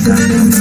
Activation in 'em.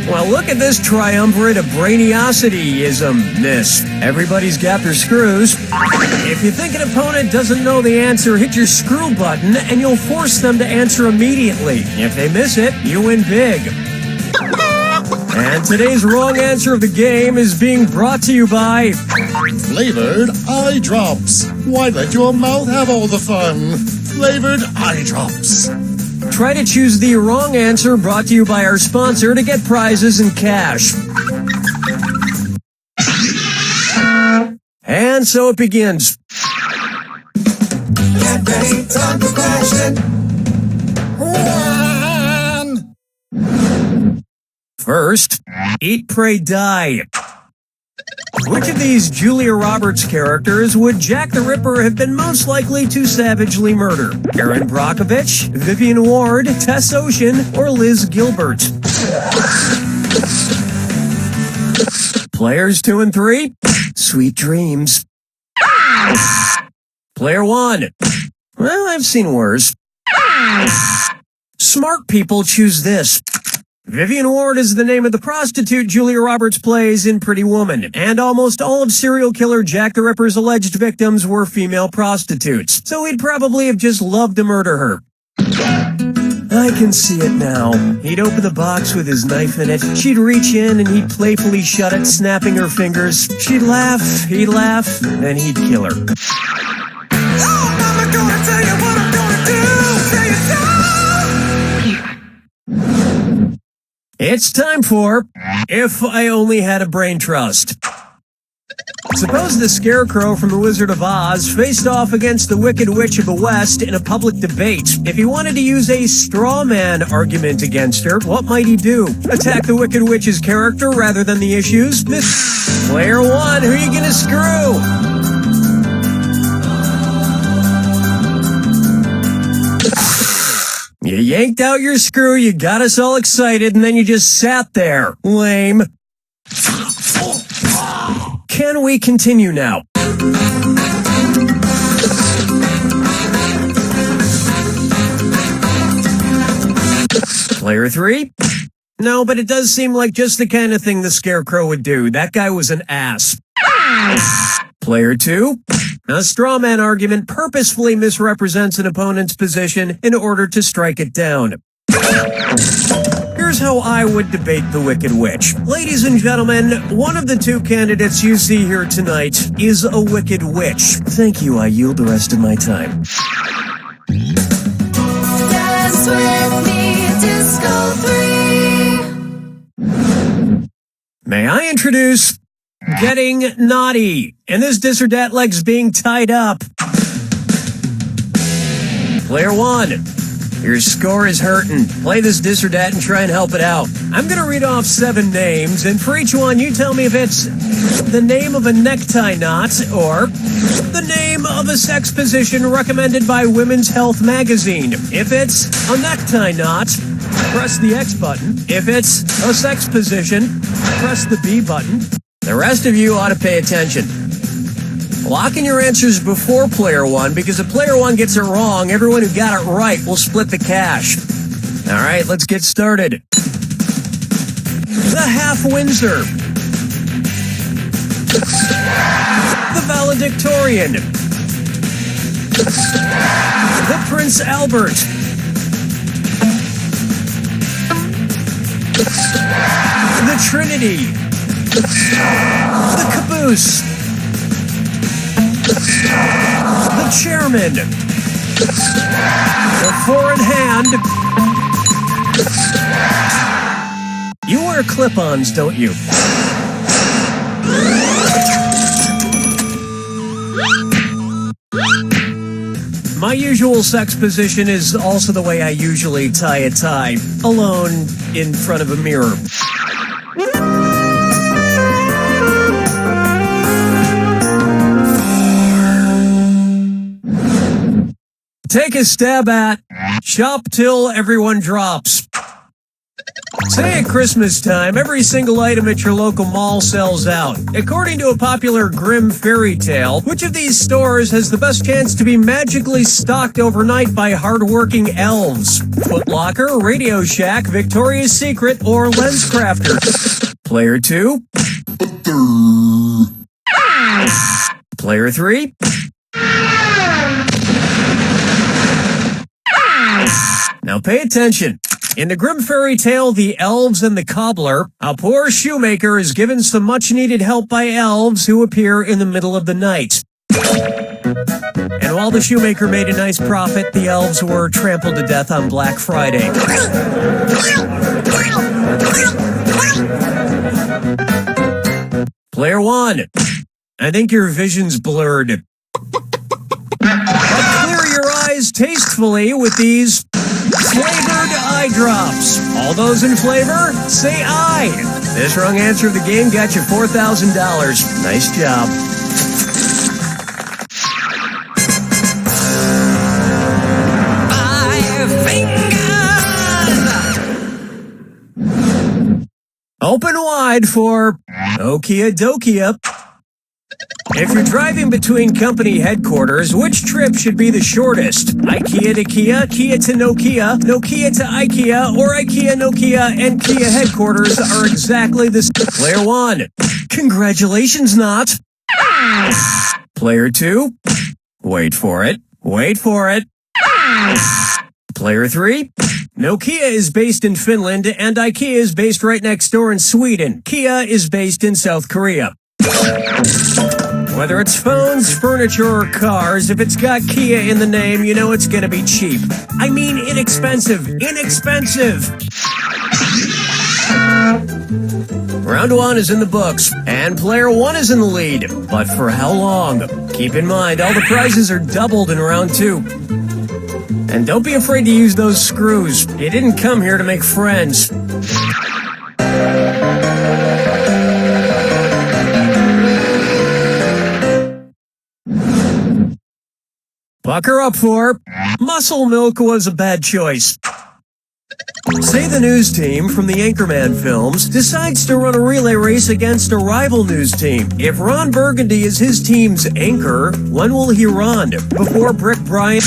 Well, look at this triumvirate of brainiosity-ism-ness. Everybody's got their screws. If you think an opponent doesn't know the answer, hit your screw button and you'll force them to answer immediately. If they miss it, you win big. And today's wrong answer of the game is being brought to you by Flavored eye drops. Why let your mouth have all the fun? Flavored eye drops. Try to choose the wrong answer, brought to you by our sponsor, to get prizes and cash. And so it begins. Get ready, time for question 1. First, Eat, Pray, Die. Which of these Julia Roberts characters would Jack the Ripper have been most likely to savagely murder? Erin Brockovich, Vivian Ward, Tess Ocean, or Liz Gilbert? Players 2 and 3, sweet dreams. Player 1, well, I've seen worse. Smart people choose this. Vivian Ward is the name of the prostitute Julia Roberts plays in Pretty Woman, and almost all of serial killer Jack the Ripper's alleged victims were female prostitutes, so he'd probably have just loved to murder her. I can see it now. He'd open the box with his knife in it, she'd reach in and he'd playfully shut it, snapping her fingers. She'd laugh, he'd laugh, then he'd kill her. Oh, Mama gonna tell you what I'm gonna do. Say it now. It's time for If I Only Had a Brain Trust. Suppose the Scarecrow from The Wizard of Oz faced off against the Wicked Witch of the West in a public debate. If he wanted to use a straw man argument against her, what might he do? Attack the Wicked Witch's character rather than the issues? Player one, who are you gonna screw? You yanked out your screw, you got us all excited, and then you just sat there. Lame. Can we continue now? Player three? No, but it does seem like just the kind of thing the Scarecrow would do. That guy was an ass. Player two? A straw man argument purposefully misrepresents an opponent's position in order to strike it down. Here's how I would debate the Wicked Witch. Ladies and gentlemen, one of the two candidates you see here tonight is a Wicked Witch. Thank you, I yield the rest of my time. Dance with me, Disco 3. May I introduce Getting Naughty, and this dis or dat leg's being tied up. Player one. Your score is hurting. Play this dis or dat and try and help it out. I'm going to read off 7 names, and for each one, you tell me if it's the name of a necktie knot or the name of a sex position recommended by Women's Health magazine. If it's a necktie knot, press the X button. If it's a sex position, press the B button. The rest of you ought to pay attention. Lock in your answers before player one, because if player one gets it wrong, everyone who got it right will split the cash. All right, let's get started. The Half Windsor. The Valedictorian. The Prince Albert. The Trinity. The Caboose. The Chairman. The Four in Hand. You wear clip-ons, don't you? My usual sex position is also the way I usually tie a tie, alone in front of a mirror. Take a stab at Shop Till Everyone Drops. Say at Christmas time, every single item at your local mall sells out. According to a popular Grimm fairy tale, which of these stores has the best chance to be magically stocked overnight by hardworking elves? Foot Locker, Radio Shack, Victoria's Secret, or LensCrafter? Player 2? Player 3? Now pay attention. In the Grimm fairy tale, The Elves and the Cobbler, a poor shoemaker is given some much-needed help by elves who appear in the middle of the night. And while the shoemaker made a nice profit, the elves were trampled to death on Black Friday. Player 1. I think your vision's blurred. But clear your eyes tastefully with these flavored eye drops. All those in flavor, say aye. This wrong answer of the game got you $4,000. Nice job. Open wide for Okia Dokia. If you're driving between company headquarters, which trip should be the shortest? IKEA to Kia, Kia to Nokia, Nokia to IKEA, or IKEA, Nokia, and Kia headquarters are exactly the same. Player 1. Congratulations, not. Player 2. Wait for it. Wait for it. Player 3. Nokia is based in Finland, and IKEA is based right next door in Sweden. Kia is based in South Korea. Whether it's phones, furniture, or cars, if it's got Kia in the name, you know it's gonna be cheap. I mean inexpensive. Inexpensive! Round 1 is in the books, and player 1 is in the lead. But for how long? Keep in mind, all the prizes are doubled in round 2. And don't be afraid to use those screws. You didn't come here to make friends. Bucker up for Muscle Milk was a bad choice. Say the news team from the Anchorman films decides to run a relay race against a rival news team. If Ron Burgundy is his team's anchor, when will he run? Before Brick Bryant?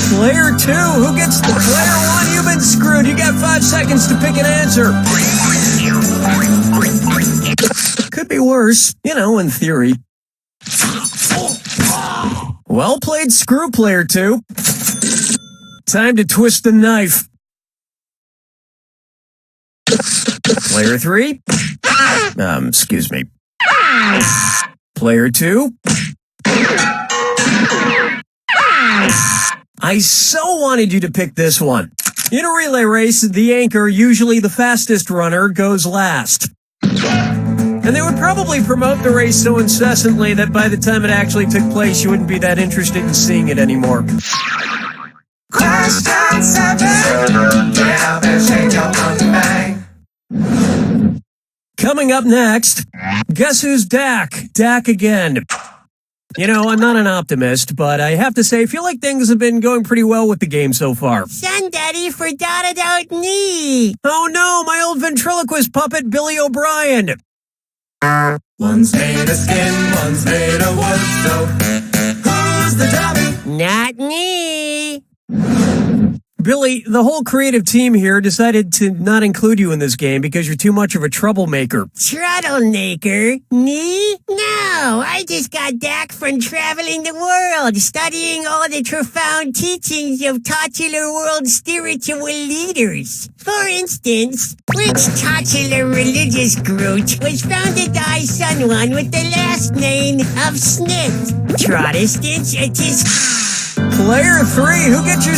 Player 2, who gets the player 1? You've been screwed. You got 5 seconds to pick an answer. Could be worse, in theory. Well played, screw player 2. Time to twist the knife. Player 3? Excuse me. Player 2? I so wanted you to pick this one. In a relay race, the anchor, usually the fastest runner, goes last. And they would probably promote the race so incessantly that by the time it actually took place, you wouldn't be that interested in seeing it anymore. Question 7. Yeah, there's change up on the bang. Coming up next, guess who's Dak? Dak again. I'm not an optimist, but I have to say, I feel like things have been going pretty well with the game so far. Son, Daddy forgot about me. Oh no, my old ventriloquist puppet, Billy O'Brien. One's made of skin, one's made of wood, so who's the dummy? Not me. Billy, the whole creative team here decided to not include you in this game because you're too much of a troublemaker. Troublemaker? Me? No, I just got back from traveling the world, studying all the profound teachings of titular world spiritual leaders. For instance, which titular religious group was founded by someone with the last name of Smith? Protestants? Player 3, who gets your...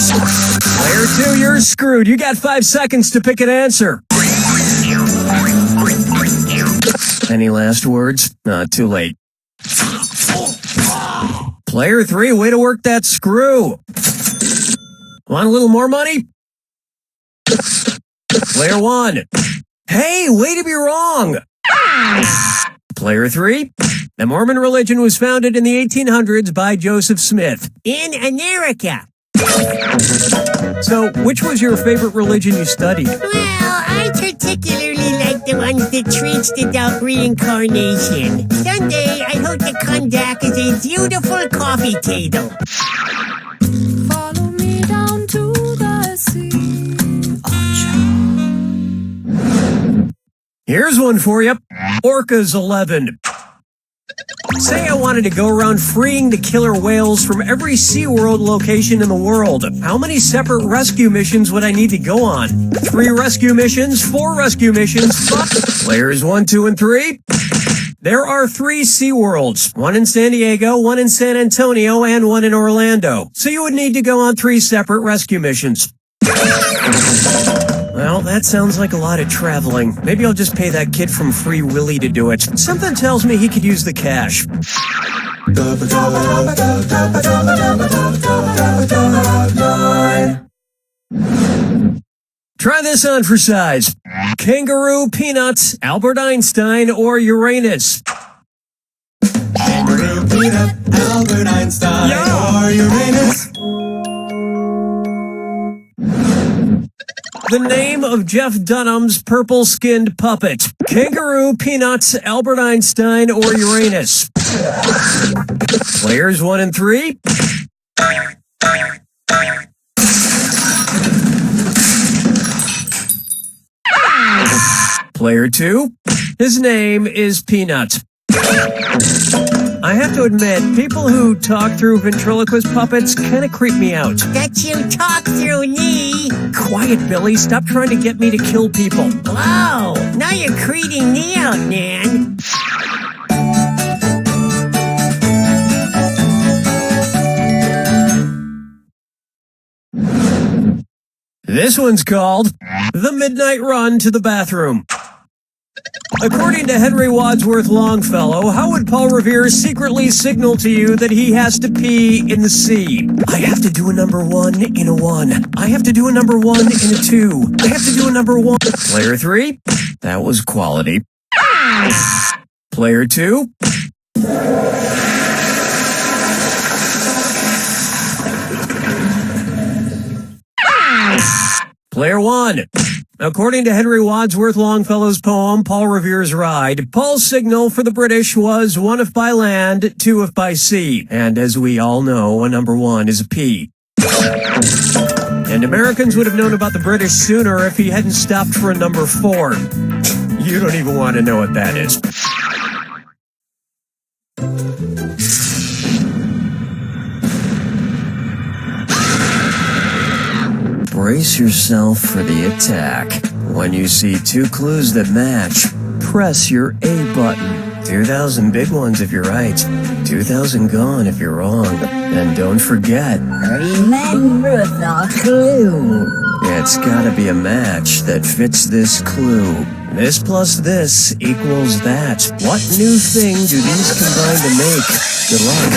Player 2, you're screwed. You got 5 seconds to pick an answer. Any last words? Too late. Player 3, way to work that screw. Want a little more money? Player 1, hey, way to be wrong. Player 3, the Mormon religion was founded in the 1800s by Joseph Smith. In America. So, which was your favorite religion you studied? Well, I particularly like the ones that treats the dark reincarnation. Someday, I hope to come back as a beautiful coffee table. Follow me down to the sea. Here's one for you. Orcas 11. Say I wanted to go around freeing the killer whales from every SeaWorld location in the world. How many separate rescue missions would I need to go on? 3 rescue missions, 4 rescue missions, 5. Players 1, 2, and 3. There are 3 SeaWorlds. 1 in San Diego, 1 in San Antonio, and 1 in Orlando. So you would need to go on 3 separate rescue missions. Well, that sounds like a lot of traveling. Maybe I'll just pay that kid from Free Willy to do it. Something tells me he could use the cash. Try this on for size. Kangaroo, Peanuts, Albert Einstein, or Uranus? Kangaroo, peanut, Albert Einstein, or Uranus. The name of Jeff Dunham's purple-skinned puppet. Kangaroo, Peanuts, Albert Einstein, or Uranus? Players 1 and 3. Player 2. His name is Peanut. I have to admit, people who talk through ventriloquist puppets kind of creep me out. That you talk through me. Quiet, Billy. Stop trying to get me to kill people. Whoa, now you're creeping me out, man. This one's called The Midnight Run to the Bathroom. According to Henry Wadsworth Longfellow, how would Paul Revere secretly signal to you that he has to pee in the sea? I have to do a number 1 in a 1. I have to do a number 1 in a 2. I have to do a number 1. Player 3, that was quality. Player 2. Player 1. According to Henry Wadsworth Longfellow's poem, Paul Revere's Ride, Paul's signal for the British was 1 if by land, 2 if by sea. And as we all know, a number 1 is a P. And Americans would have known about the British sooner if he hadn't stopped for a number 4. You don't even want to know what that is. Brace yourself for the attack. When you see 2 clues that match, press your A button. 2,000 big ones if you're right, 2,000 gone if you're wrong. And don't forget, Remember the clue. it's gotta be a match that fits this clue. This plus this equals that. What new thing do these combine to make? Good luck.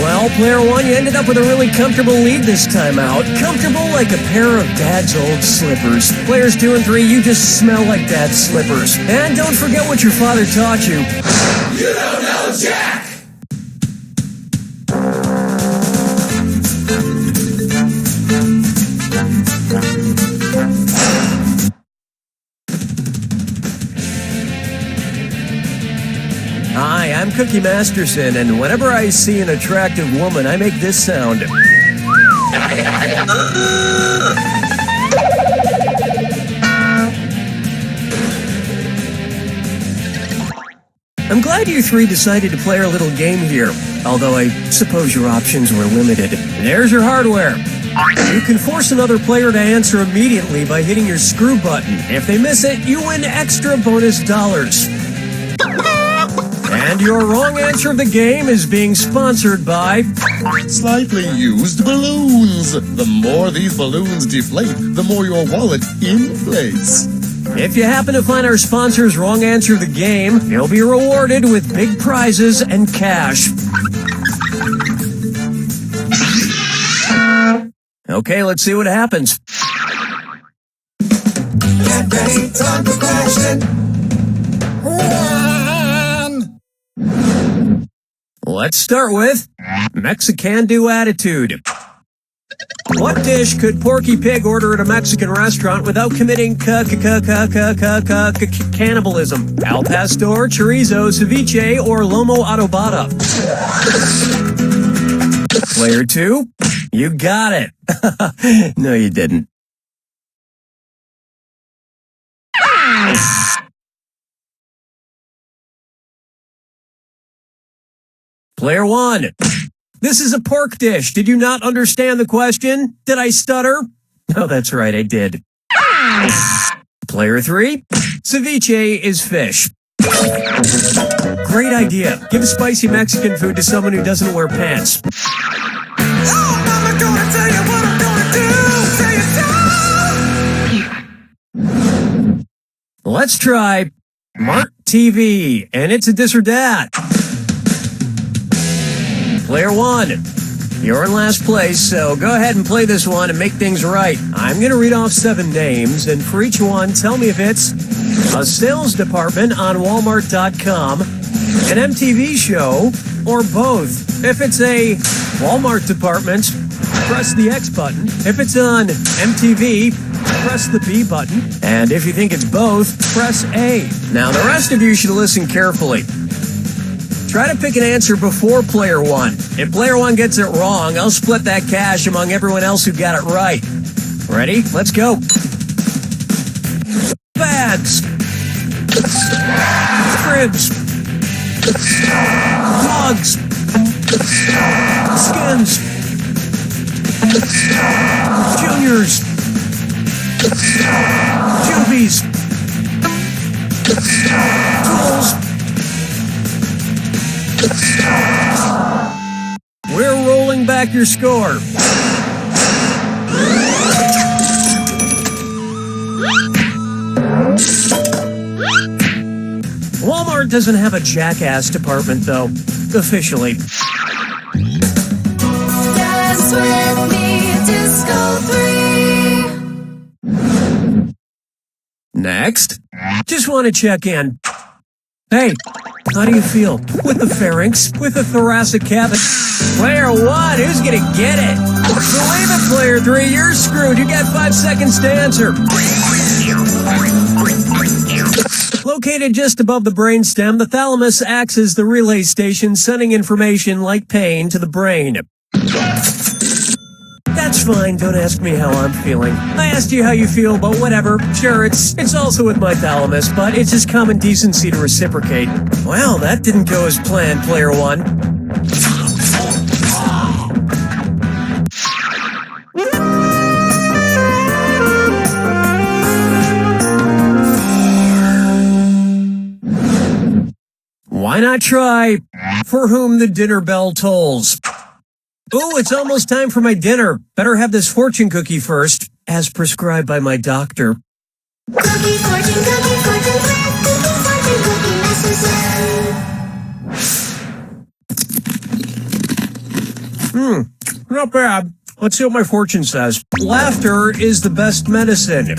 Well, player 1, you ended up with a really comfortable lead this time out. Comfortable like a pair of Dad's old slippers. Players 2 and 3, you just smell like Dad's slippers. And don't forget what your father taught you. You don't know Jack! Hi, I'm Cookie Masterson, and whenever I see an attractive woman, I make this sound. I'm glad you 3 decided to play our little game here, although I suppose your options were limited. There's your hardware. You can force another player to answer immediately by hitting your screw button. If they miss it, you win extra bonus dollars. And your wrong answer of the game is being sponsored by Slightly used balloons. The more these balloons deflate, the more your wallet inflates. If you happen to find our sponsor's wrong answer of the game, you'll be rewarded with big prizes and cash. Okay, let's see what happens. Get ready, time for question 1. Let's start with Mexican-do attitude. What dish could Porky Pig order at a Mexican restaurant without committing cannibalism? Al pastor, chorizo, ceviche, or lomo adobada? Player 2, you got it. No, you didn't. Player 1, this is a pork dish. Did you not understand the question? Did I stutter? Oh, that's right, I did. Player 3, ceviche is fish. Great idea. Give spicy Mexican food to someone who doesn't wear pants. Oh, mama gonna tell you what I'm gonna do. Tell you so. Let's try Mart TV, and it's a this or that. Player 1, you're in last place, so go ahead and play this one and make things right. I'm going to read off 7 names, and for each one, tell me if it's a sales department on Walmart.com, an MTV show, or both. If it's a Walmart department, press the X button. If it's on MTV, press the B button. And if you think it's both, press A. Now, the rest of you should listen carefully. Try to pick an answer before Player 1. If Player 1 gets it wrong, I'll split that cash among everyone else who got it right. Ready? Let's go. Bags. Cribs. Mugs. Skins. Juniors. Juvies. Tools. We're rolling back your score. Walmart doesn't have a jackass department, though, officially. Dance with me, Disco 3. Next, just want to check in. Hey, how do you feel? With the pharynx? With the thoracic cavity? Player 1, who's gonna get it? Believe it, Player 3, you're screwed. You got 5 seconds to answer. Located just above the brainstem, the thalamus acts as the relay station, sending information like pain to the brain. That's fine, don't ask me how I'm feeling. I asked you how you feel, but whatever. Sure, it's also with my thalamus, but it's just common decency to reciprocate. Well, that didn't go as planned, Player 1. Why not try For Whom the Dinner Bell Tolls? Ooh, it's almost time for my dinner. Better have this fortune cookie first, as prescribed by my doctor. Cookie, fortune cookie, fortune message. Not bad. Let's see what my fortune says. Laughter is the best medicine.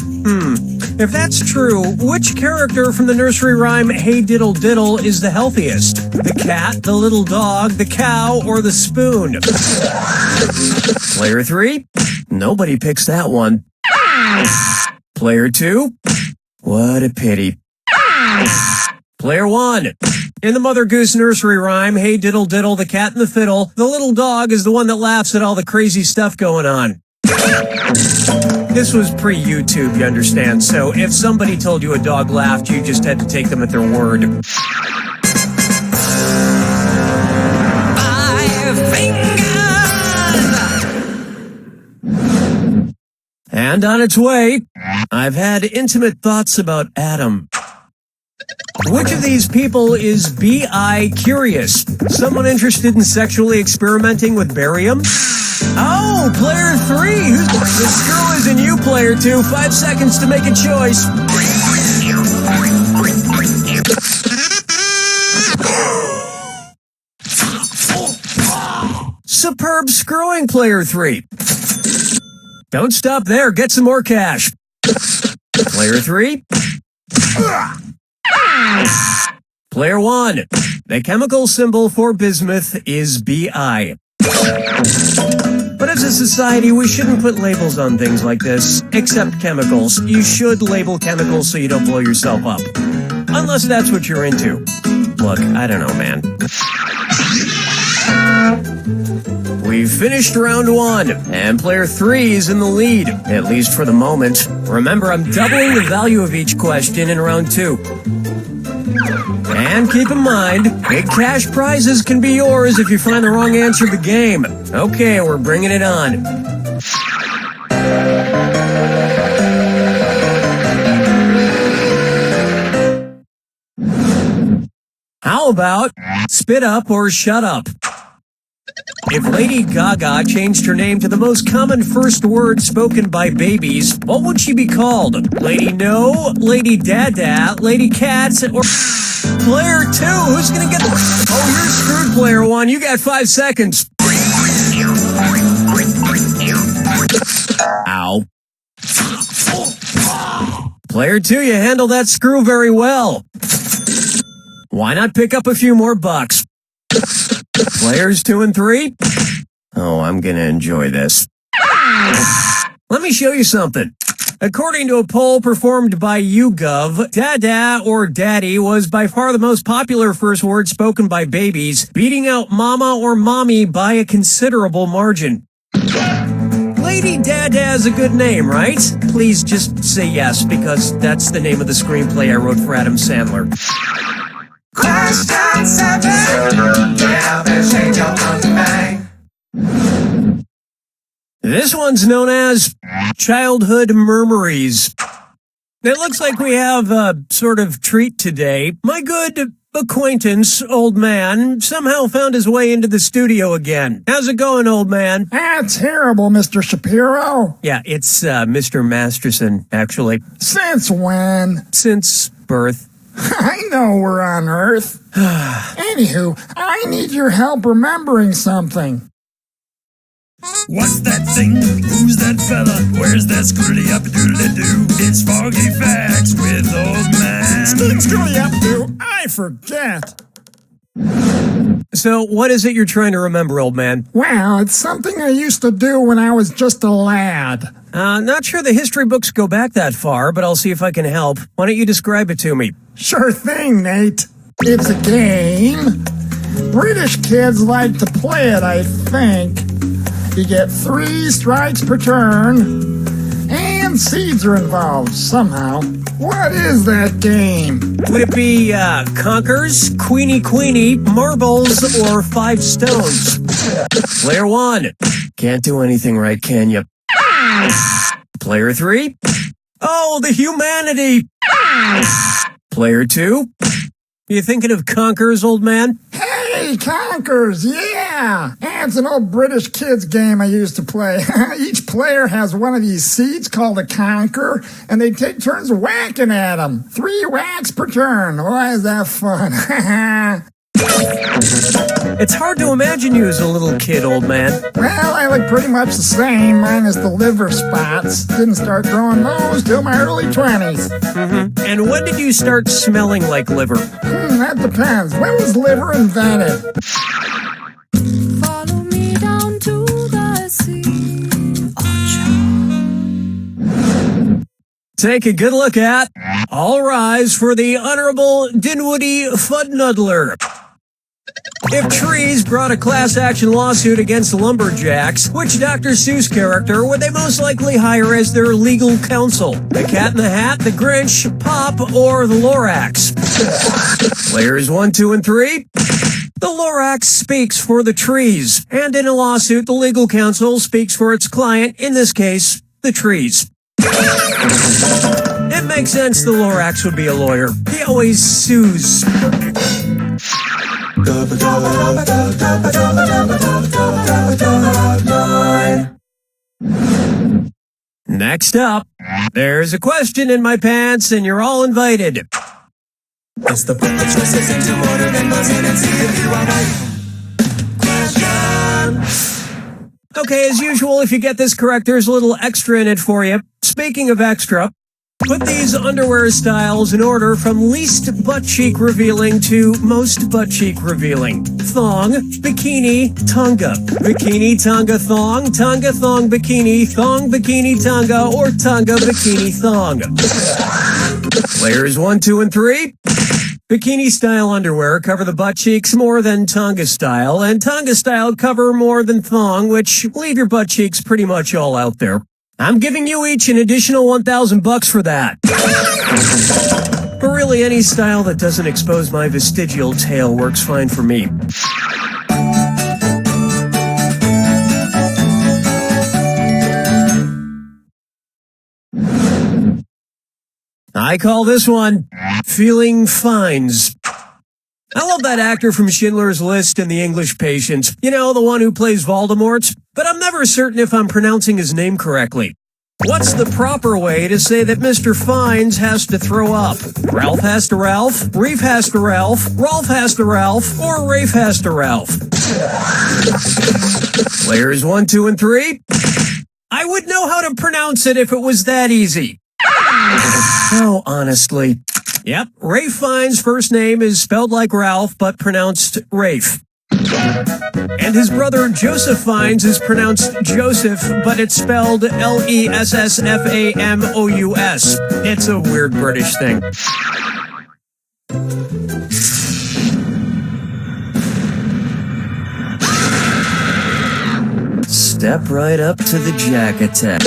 If that's true, which character from the nursery rhyme Hey Diddle Diddle is the healthiest? The cat, the little dog, the cow, or the spoon? Player 3? Nobody picks that one. Player 2? What a pity. Player 1. In the Mother Goose nursery rhyme, Hey Diddle Diddle, the cat and the fiddle, the little dog is the one that laughs at all the crazy stuff going on. This was pre-YouTube, you understand, so if somebody told you a dog laughed, you just had to take them at their word. 5 fingers. And on its way, I've had intimate thoughts about Adam. Which of these people is B.I. curious? Someone interested in sexually experimenting with barium? Oh, Player 3! The screw is in you, Player 2. 5 seconds to make a choice. Superb screwing, Player 3. Don't stop there. Get some more cash. Player 3. Player 1. The chemical symbol for bismuth is Bi. But as a society, we shouldn't put labels on things like this, except chemicals. You should label chemicals so you don't blow yourself up. Unless that's what you're into. Look, I don't know, man. We've finished round 1, and player 3 is in the lead, at least for the moment. Remember, I'm doubling the value of each question in round 2. And keep in mind, big cash prizes can be yours if you find the wrong answer to the game. Okay, we're bringing it on. How about spit up or shut up? If Lady Gaga changed her name to the most common first word spoken by babies, what would she be called? Lady No, Lady Dada, Lady Cats, or Player 2? Who's gonna get the... Oh, you're screwed, Player 1. You got 5 seconds. Ow. Player 2, you handled that screw very well. Why not pick up a few more bucks? Players 2 and 3? Oh, I'm gonna enjoy this. Let me show you something. According to a poll performed by YouGov, Dada or Daddy was by far the most popular first word spoken by babies, beating out Mama or Mommy by a considerable margin. Lady Dada is a good name, right? Please just say yes, because that's the name of the screenplay I wrote for Adam Sandler. Question 7. Get out there, shake your monkey bang. This one's known as Childhood Murmuries. It looks like we have a sort of treat today. My good acquaintance, old man, somehow found his way into the studio again. How's it going, old man? That's terrible, Mr. Shapiro. Yeah, it's Mr. Masterson, actually. Since when? Since birth. I know we're on Earth. Anywho, I need your help remembering something. What's that thing? Who's that fella? Where's that screwly up doodly doo? It's Foggy Facts with Old Man. Screwly up do. I forget. So, what is it you're trying to remember, old man? Well, it's something I used to do when I was just a lad. Not sure the history books go back that far, but I'll see if I can help. Why don't you describe it to me? Sure thing, Nate. It's a game. British kids like to play it, I think. You get 3 strikes per turn, and seeds are involved somehow. What is that game? Would it be Conkers, Queenie, Marbles, or 5 Stones? Player 1. Can't do anything right, can you? Player 3. Oh, the humanity! Player 2. You thinking of Conkers, old man? Hey, Conkers, yeah! That's an old British kids game I used to play. Each player has one of these seeds called a conker, and they take turns whacking at them. 3 whacks per turn. Why is that fun? It's hard to imagine you as a little kid, old man. Well, I look pretty much the same, minus the liver spots. Didn't start growing those till my early 20s. Mm-hmm. And when did you start smelling like liver? That depends. When was liver invented? Follow me down to the sea. Take a good look at. All rise for the Honorable Dinwoody Fudnuddler. If Trees brought a class action lawsuit against lumberjacks, which Dr. Seuss character would they most likely hire as their legal counsel? The Cat in the Hat, the Grinch, Pop, or the Lorax? Players 1, 2, and 3. The Lorax speaks for the trees, and in a lawsuit, the legal counsel speaks for its client, in this case, the trees. It makes sense the Lorax would be a lawyer. He always sues. Next up, there's a question in my pants, and you're all invited. It's the put the choices into order, then buzz in and see if you are right. Question. Okay, as usual, if you get this correct, there's a little extra in it for you. Speaking of extra, put these underwear styles in order from least butt cheek revealing to most butt cheek revealing. Thong, bikini, tanga. Bikini, tanga, thong, bikini, thong, bikini, tanga, or tanga, bikini, thong. Players 1, 2, and 3. Bikini-style underwear cover the butt cheeks more than Tonga-style, and Tonga-style cover more than thong, which leave your butt cheeks pretty much all out there. I'm giving you each an additional $1,000 for that. But really, any style that doesn't expose my vestigial tail works fine for me. I call this one Feeling Fines. I love that actor from Schindler's List and The English Patient. You know, the one who plays Voldemort? But I'm never certain if I'm pronouncing his name correctly. What's the proper way to say that Mr. Fines has to throw up? Ralph has to Ralph, Reef has to Ralph, Rolf has to Ralph, or Rafe has to Ralph? Players 1, 2, and 3? I would know how to pronounce it if it was that easy. Oh, honestly. Yep, Rafe Fiennes' first name is spelled like Ralph, but pronounced Rafe. And his brother Joseph Fiennes is pronounced Joseph, but it's spelled Lessfamous. It's a weird British thing. Step right up to the jack attack.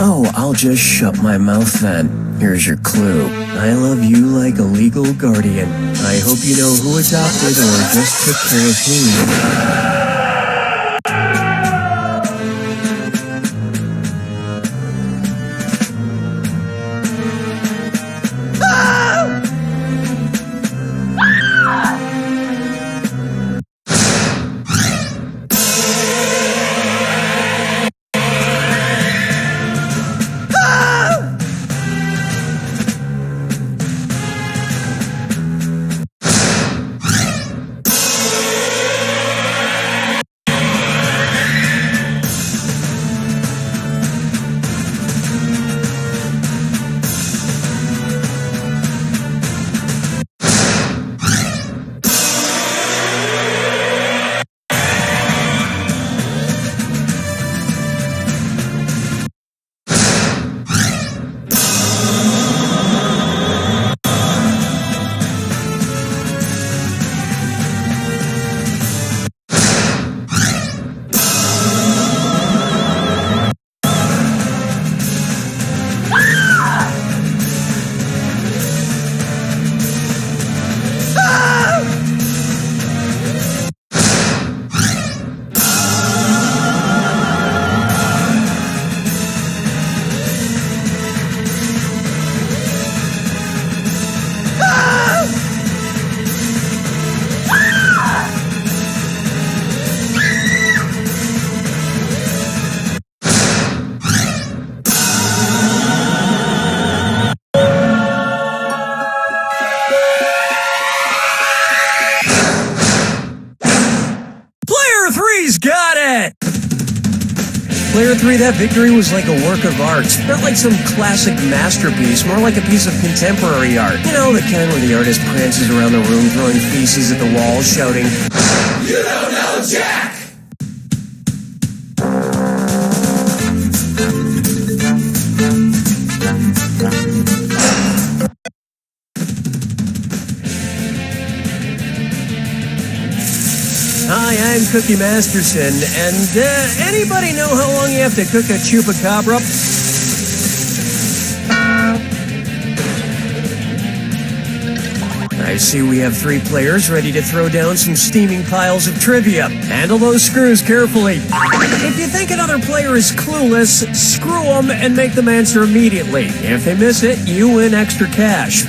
Oh, I'll just shut my mouth then. Here's your clue. I love you like a legal guardian. I hope you know who adopted or just took care of who. Player 3, that victory was like a work of art. Not like some classic masterpiece, more like a piece of contemporary art. You know, the kind where the artist prances around the room throwing feces at the walls, shouting, "You don't know Jack!" Hi, I'm Cookie Masterson, and anybody know how long you have to cook a chupacabra? I see we have 3 players ready to throw down some steaming piles of trivia. Handle those screws carefully. If you think another player is clueless, screw them and make them answer immediately. If they miss it, you win extra cash.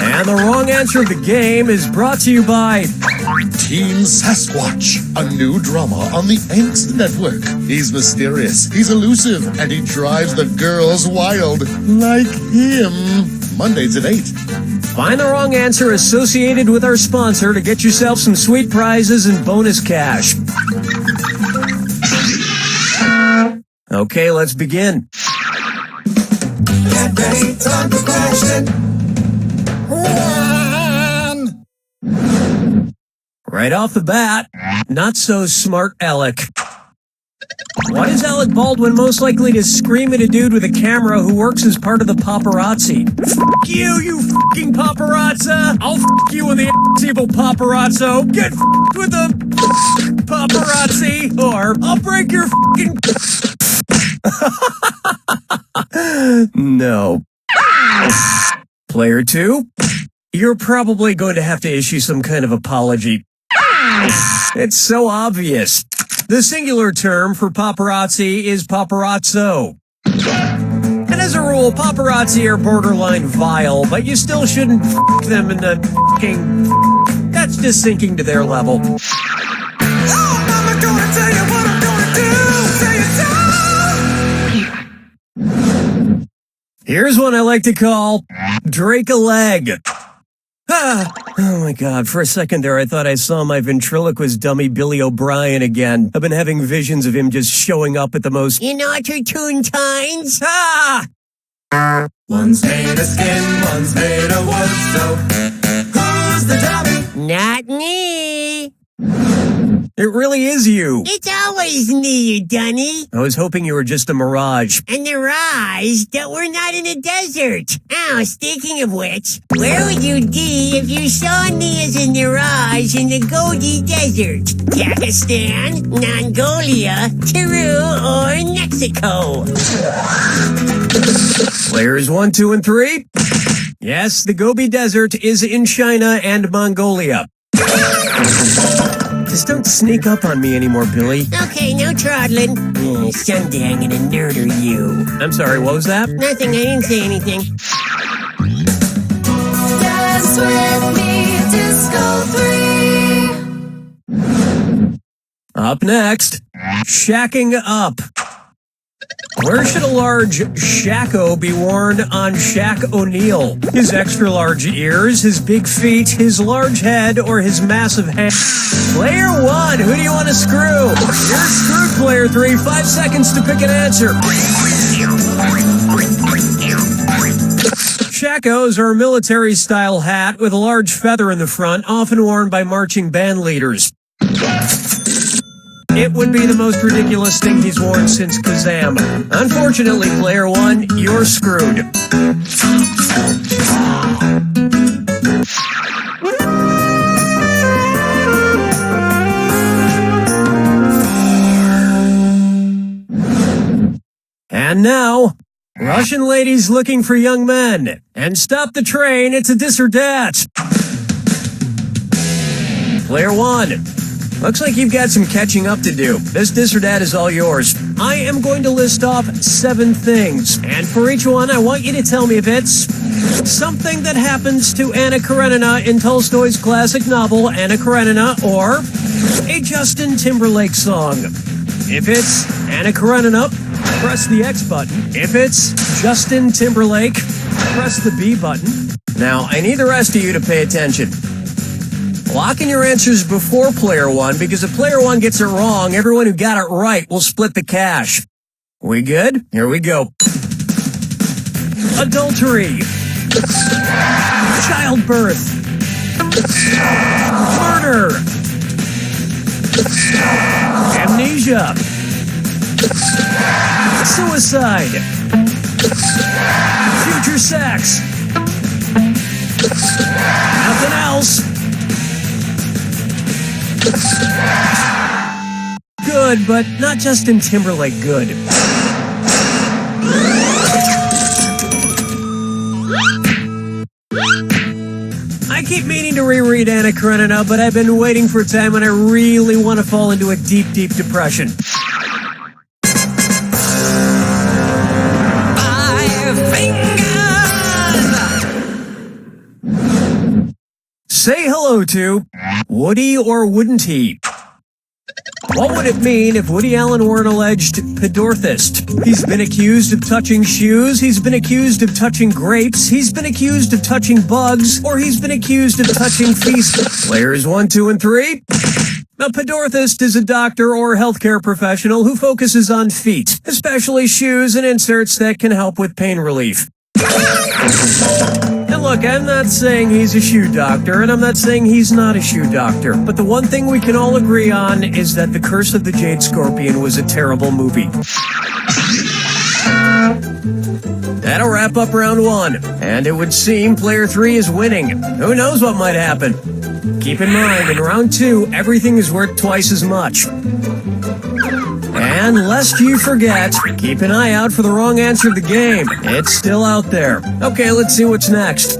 And the wrong answer of the game is brought to you by Team Sasquatch, a new drama on the Angst Network. He's mysterious, he's elusive, and he drives the girls wild. Like him. Mondays at 8. Find the wrong answer associated with our sponsor to get yourself some sweet prizes and bonus cash. Okay, let's begin. Get ready, time for question. Right off the bat, not so smart Alec. Why is Alec Baldwin most likely to scream at a dude with a camera who works as part of the paparazzi? F*** you, you f***ing paparazzo. I'll f*** you in the ass, evil paparazzo. Get f***ed with the paparazzi, or I'll break your f***ing... No. Player 2, you're probably going to have to issue some kind of apology. It's so obvious. The singular term for paparazzi is paparazzo. And as a rule, paparazzi are borderline vile, but you still shouldn't f*** them in the f***ing... That's just sinking to their level. Oh, mama gonna tell you what I'm gonna do. Say it. Here's one I like to call Drake a leg. Oh my God, for a second there I thought I saw my ventriloquist dummy Billy O'Brien again. I've been having visions of him just showing up at the most inopportune times. One's made of skin, one's made of wood, so who's the dummy? Not me. It really is you. It's always me, you dunny. I was hoping you were just a mirage. And the rise that we're not in a desert. Oh, speaking of which, where would you be if you saw me as a mirage in the Gobi Desert? Pakistan, Mongolia, Peru, or Mexico? Players 1, 2, and 3. Yes, the Gobi Desert is in China and Mongolia. Just don't sneak up on me anymore, Billy. Okay, no trottling. Someday I'm gonna murder you. I'm sorry, what was that? Nothing, I didn't say anything. Dance with me, Disco 3. Up next, shacking up. Where should a large shacko be worn on Shaq O'Neal? His extra large ears, his big feet, his large head, or his massive hands? Player 1, who do you want to screw? You're screwed, player 3. 5 seconds to pick an answer. Shackos are a military-style hat with a large feather in the front, often worn by marching band leaders. It would be the most ridiculous thing he's worn since Kazam. Unfortunately, player 1, you're screwed. And now, Russian ladies looking for young men. And stop the train, it's a dis or dat. Player 1. Looks like you've got some catching up to do. This dis or dat is all yours. I am going to list off 7 things, and for each one, I want you to tell me if it's something that happens to Anna Karenina in Tolstoy's classic novel, Anna Karenina, or a Justin Timberlake song. If it's Anna Karenina, press the X button. If it's Justin Timberlake, press the B button. Now, I need the rest of you to pay attention. Lock in your answers before player 1, because if player 1 gets it wrong, everyone who got it right will split the cash. We good? Here we go. Adultery. Childbirth. Murder. Amnesia. Suicide. Future sex. Nothing else. Good, but not Justin Timberlake good. I keep meaning to reread Anna Karenina, but I've been waiting for a time when I really want to fall into a deep, deep depression. Say hello to Woody or wouldn't he? What would it mean if Woody Allen were an alleged pedorthist? He's been accused of touching shoes, he's been accused of touching grapes, he's been accused of touching bugs, or he's been accused of touching feces. Players 1, 2, and 3. A pedorthist is a doctor or healthcare professional who focuses on feet, especially shoes and inserts that can help with pain relief. And look, I'm not saying he's a shoe doctor, and I'm not saying he's not a shoe doctor, but the one thing we can all agree on is that The Curse of the Jade Scorpion was a terrible movie. That'll wrap up round 1, and it would seem player 3 is winning. Who knows what might happen? Keep in mind, in round 2, everything is worth twice as much. And lest you forget, keep an eye out for the wrong answer of the game. It's still out there. Okay, let's see what's next.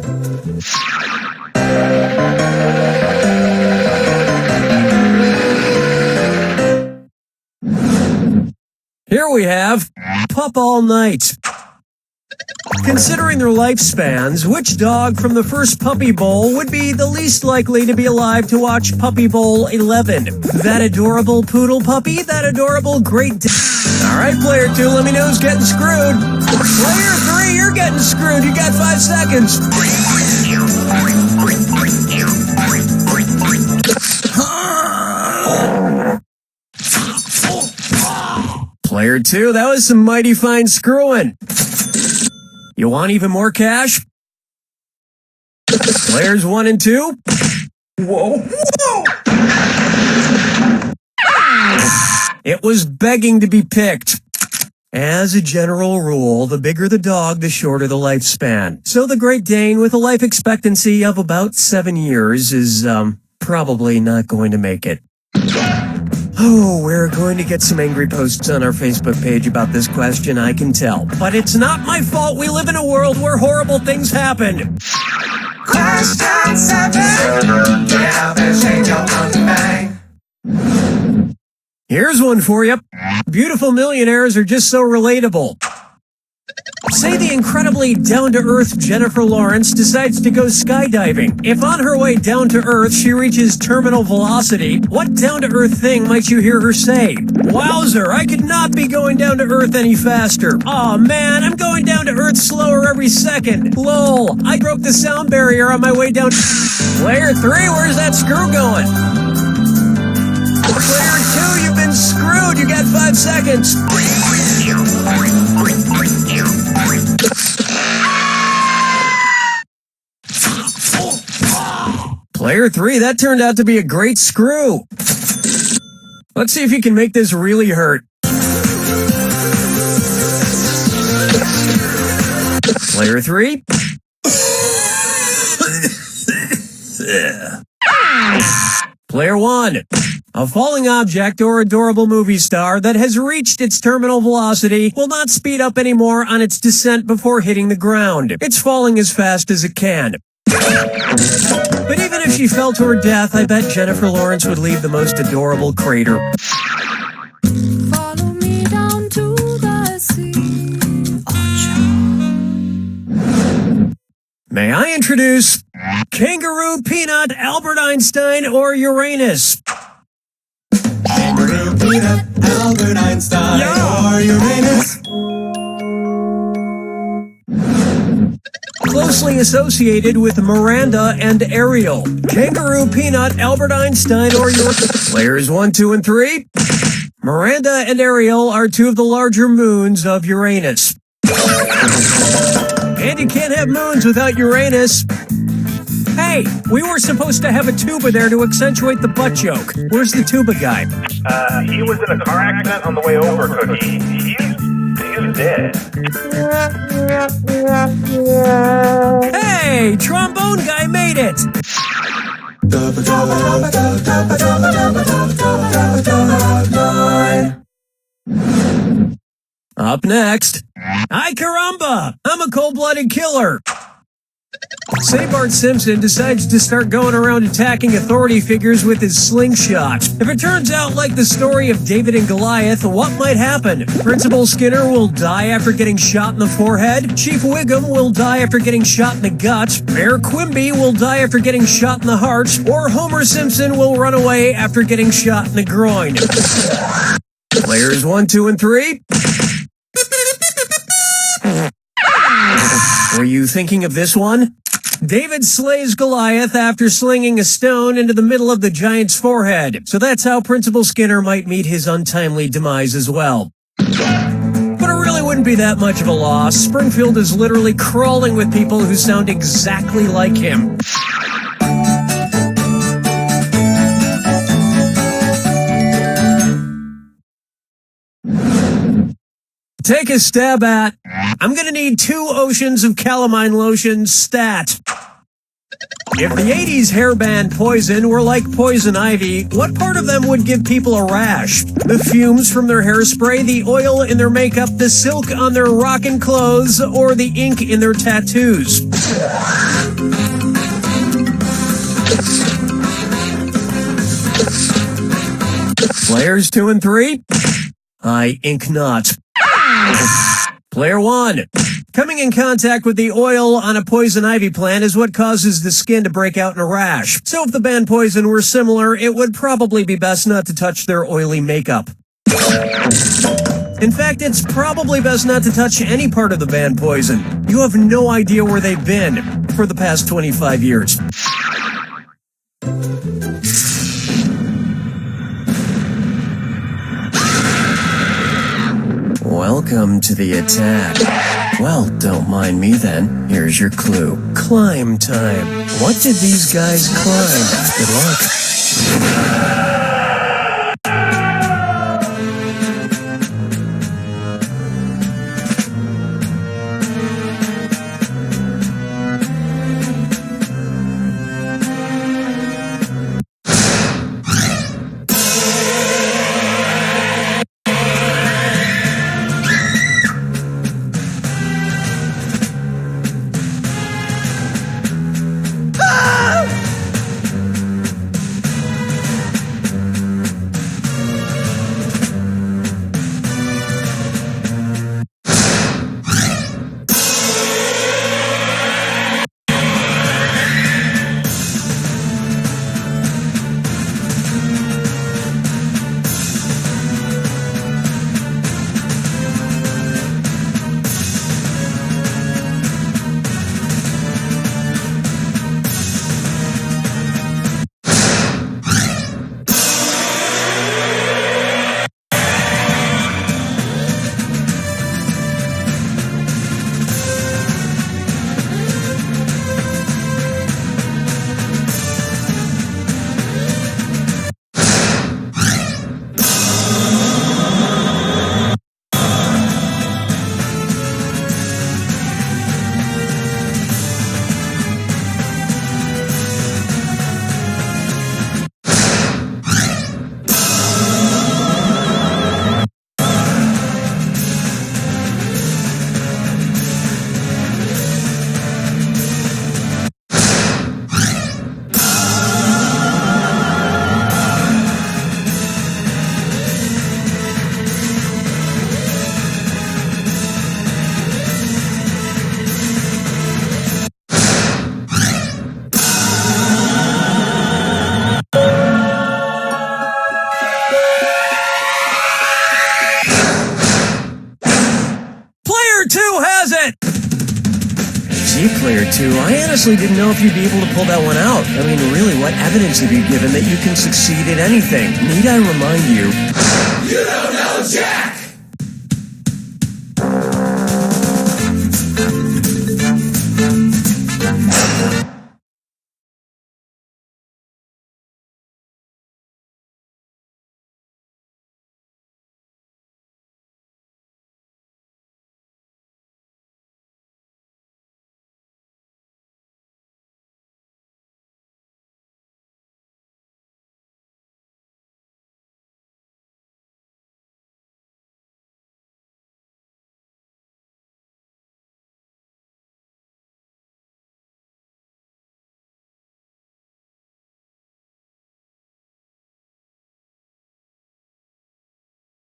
Here we have Pup All Night. Considering their lifespans, which dog from the first Puppy Bowl would be the least likely to be alive to watch Puppy Bowl 11? That adorable poodle puppy? That adorable Great Dane? All right, player 2, let me know who's getting screwed. Player 3, you're getting screwed. You got 5 seconds. Player 2, that was some mighty fine screwing. You want even more cash? Players 1 and 2? Whoa. It was begging to be picked. As a general rule, the bigger the dog, the shorter the lifespan. So the Great Dane, with a life expectancy of about 7 years, is probably not going to make it. Oh, we're going to get some angry posts on our Facebook page about this question, I can tell. But it's not my fault we live in a world where horrible things happen. Question 7. Get out there, shake your monkey bang. Here's one for you. Beautiful millionaires are just so relatable. Say the incredibly down-to-earth Jennifer Lawrence decides to go skydiving. If on her way down to Earth she reaches terminal velocity, what down-to-earth thing might you hear her say? Wowzer, I could not be going down to Earth any faster. Aw man, I'm going down to Earth slower every second. Lol, I broke the sound barrier on my way down. Player 3, where's that screw going? Player 2, you've been screwed. You got 5 seconds. Player 3, that turned out to be a great screw. Let's see if you can make this really hurt. Player 3. Player 1. A falling object or adorable movie star that has reached its terminal velocity will not speed up anymore on its descent before hitting the ground. It's falling as fast as it can. But even if she fell to her death, I bet Jennifer Lawrence would leave the most adorable crater. Follow me down to the sea. May I introduce Kangaroo, Peanut, Albert Einstein, or Uranus? Kangaroo, Peanut, Albert Einstein, Yeah. or Uranus. Closely associated with Miranda and Ariel. Kangaroo, Peanut, Albert Einstein, or Uranus. Players 1, 2, and 3. Miranda and Ariel are 2 of the larger moons of Uranus. And you can't have moons without Uranus. Hey, we were supposed to have a tuba there to accentuate the butt joke. Where's the tuba guy? He was in a car accident on the way over, Cookie. He's dead. Hey, trombone guy made it! Up next, Ay caramba! I'm a cold-blooded killer. Say Bart Simpson decides to start going around attacking authority figures with his slingshot. If it turns out like the story of David and Goliath, what might happen? Principal Skinner will die after getting shot in the forehead. Chief Wiggum will die after getting shot in the gut. Mayor Quimby will die after getting shot in the heart. Or Homer Simpson will run away after getting shot in the groin. Players 1, 2, and 3. Were you thinking of this one? David slays Goliath after slinging a stone into the middle of the giant's forehead. So that's how Principal Skinner might meet his untimely demise as well. But it really wouldn't be that much of a loss. Springfield is literally crawling with people who sound exactly like him. Take a stab at. I'm gonna need 2 oceans of calamine lotion stat. If the 80s hair band Poison were like poison ivy, what part of them would give people a rash? The fumes from their hairspray, the oil in their makeup, the silk on their rockin' clothes, or the ink in their tattoos? Players 2 and 3? I ink not. Player 1. Coming in contact with the oil on a poison ivy plant is what causes the skin to break out in a rash. So if the band Poison were similar, it would probably be best not to touch their oily makeup. In fact, it's probably best not to touch any part of the band Poison. You have no idea where they've been for the past 25 years. Welcome to the attack. Well, don't mind me then. Here's your clue. Climb time. What did these guys climb? Good luck. Player 2, I honestly didn't know if you'd be able to pull that one out. I mean, really, what evidence have you given that you can succeed at anything? Need I remind you? You don't know Jack!